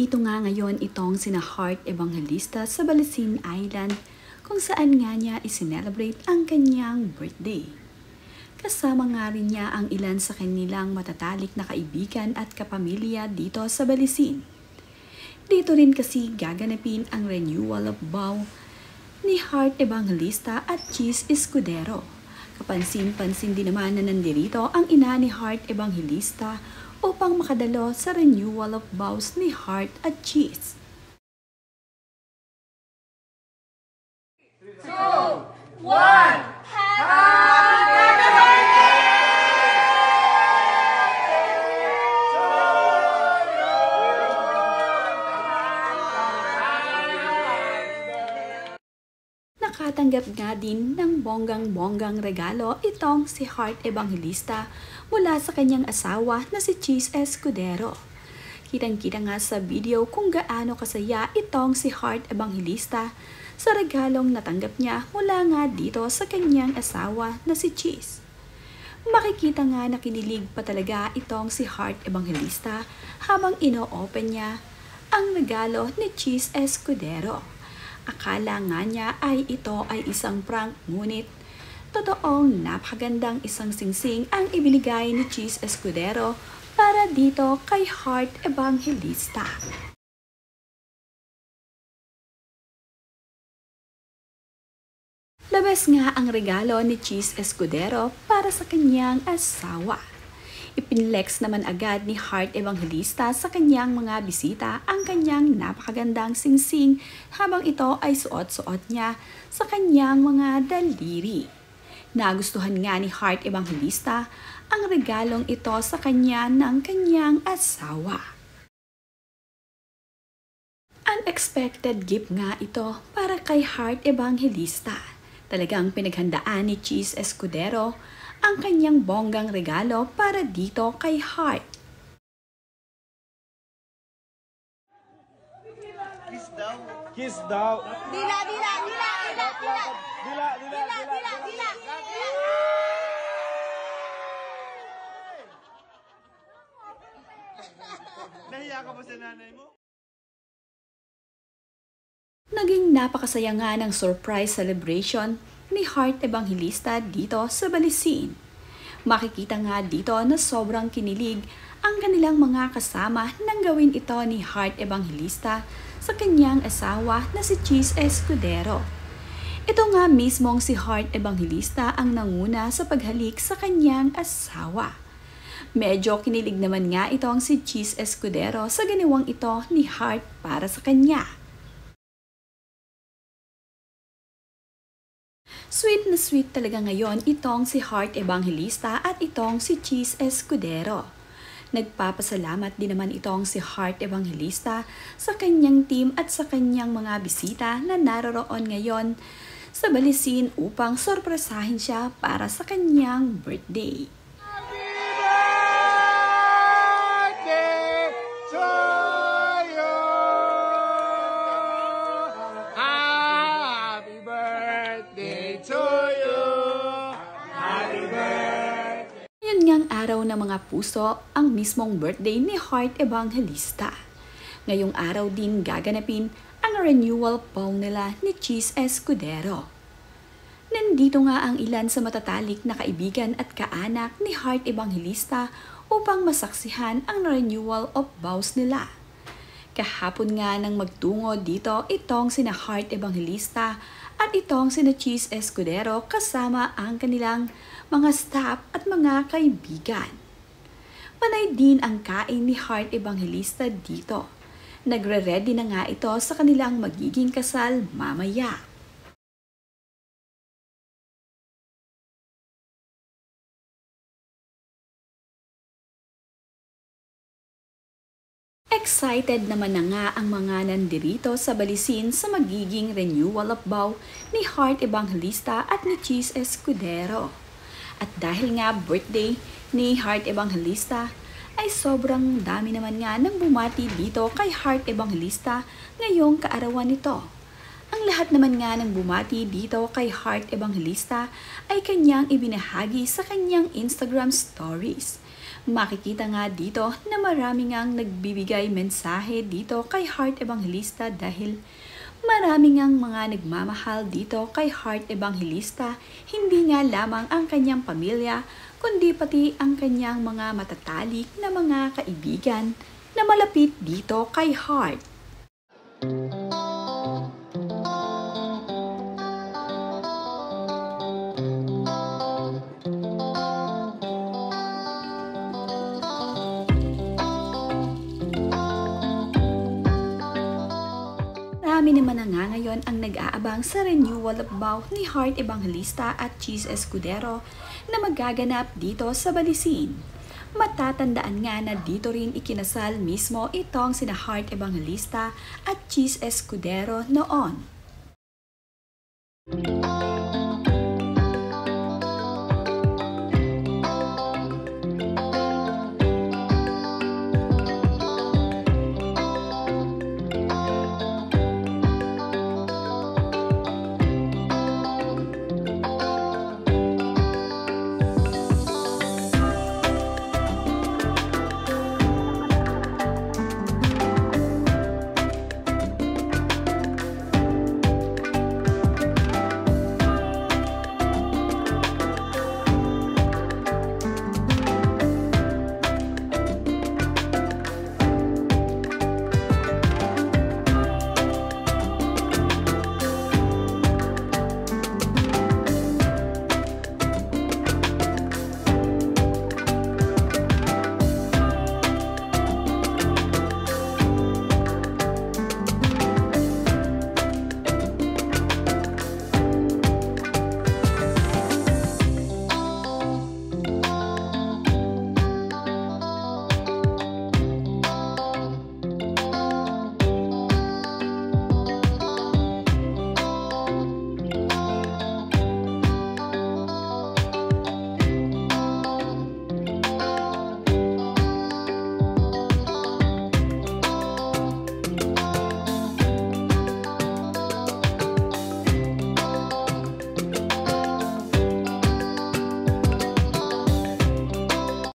Nandito nga ngayon itong sina Heart Evangelista sa Balisin Island kung saan nga niya isinelebrate ang kanyang birthday. Kasama nga rin niya ang ilan sa kanilang matatalik na kaibigan at kapamilya dito sa Balisin. Dito rin kasi gaganapin ang renewal of vow ni Heart Evangelista at Cheese Escudero. Kapansin-pansin din naman na nandirito ang ina ni Heart Evangelista upang makadalo sa renewal of vows ni Heart at Cheese. 2, 1, Nakatanggap nga din ng bonggang-bonggang regalo itong si Heart Evangelista mula sa kanyang asawa na si Cheese Escudero. Kitang-kita nga sa video kung gaano kasaya itong si Heart Evangelista sa regalong natanggap niya mula nga dito sa kanyang asawa na si Cheese. Makikita nga na kinilig pa talaga itong si Heart Evangelista habang ino-open niya ang regalo ni Cheese Escudero. Akala nga niya ay ito ay isang prank, ngunit totoong napakagandang isang singsing ang ibinigay ni Cheese Escudero para dito kay Heart Evangelista. Labas nga ang regalo ni Cheese Escudero para sa kanyang asawa. Ipinlex naman agad ni Heart Evangelista sa kanyang mga bisita ang kanyang napakagandang singsing habang ito ay suot-suot niya sa kanyang mga daliri. Nagustuhan nga ni Heart Evangelista ang regalong ito sa kanya ng kanyang asawa. Unexpected gift nga ito para kay Heart Evangelista. Talagang pinaghandaan ni Cheese Escudero ang kanyang bonggang regalo para dito kay Heart. Kiss daw. Kiss daw. dila, dila, dila, dila, dila, Dila, dila, dila, dila, dila. Nahiya ka ba sa nanay mo? Naging napakasaya nga ng surprise celebration ni Heart Evangelista dito sa Balisin. Makikita nga dito na sobrang kinilig ang kanilang mga kasama nang gawin ito ni Heart Evangelista sa kanyang asawa na si Cheese Escudero. Ito nga mismong si Heart Evangelista ang nanguna sa paghalik sa kanyang asawa. Medyo kinilig naman nga itong si Cheese Escudero sa ginawang ito ni Heart para sa kanya. Sweet na sweet talaga ngayon itong si Heart Evangelista at itong si Cheese Escudero. Nagpapasalamat din naman itong si Heart Evangelista sa kanyang team at sa kanyang mga bisita na naroroon ngayon sa Balisin upang sorpresahin siya para sa kanyang birthday. Ngayon ngang araw ng mga puso ang mismong birthday ni Heart Evangelista. Ngayong araw din gaganapin ang renewal vow nila ni Cheese Escudero. Nandito nga ang ilan sa matatalik na kaibigan at kaanak ni Heart Evangelista upang masaksihan ang renewal of vows nila. Kahapon nga nang magtungo dito itong sina Heart Evangelista at itong sina Cheese Escudero kasama ang kanilang mga staff at mga kaibigan. Panay din ang kain ni Heart Evangelista dito. Nagre-ready na nga ito sa kanilang magiging kasal mamaya. Excited naman na nga ang mga nandirito sa Balisin sa magiging renewal of vow ni Heart Evangelista at ni Cheese Escudero. At dahil nga birthday ni Heart Evangelista, ay sobrang dami naman nga nang bumati dito kay Heart Evangelista ngayong kaarawan nito. Ang lahat naman nga ng bumati dito kay Heart Evangelista ay kanyang ibinahagi sa kanyang Instagram stories. Makikita nga dito na marami ngang nagbibigay mensahe dito kay Heart Evangelista dahil marami ngang mga nagmamahal dito kay Heart Evangelista, hindi nga lamang ang kanyang pamilya, kundi pati ang kanyang mga matatalik na mga kaibigan na malapit dito kay Heart. Marami naman na nga ngayon ang nag-aabang sa renewal of vow ni Heart Evangelista at Cheese Escudero na magaganap dito sa Balisin. Matatandaan nga na dito rin ikinasal mismo itong sina Heart Evangelista at Cheese Escudero noon.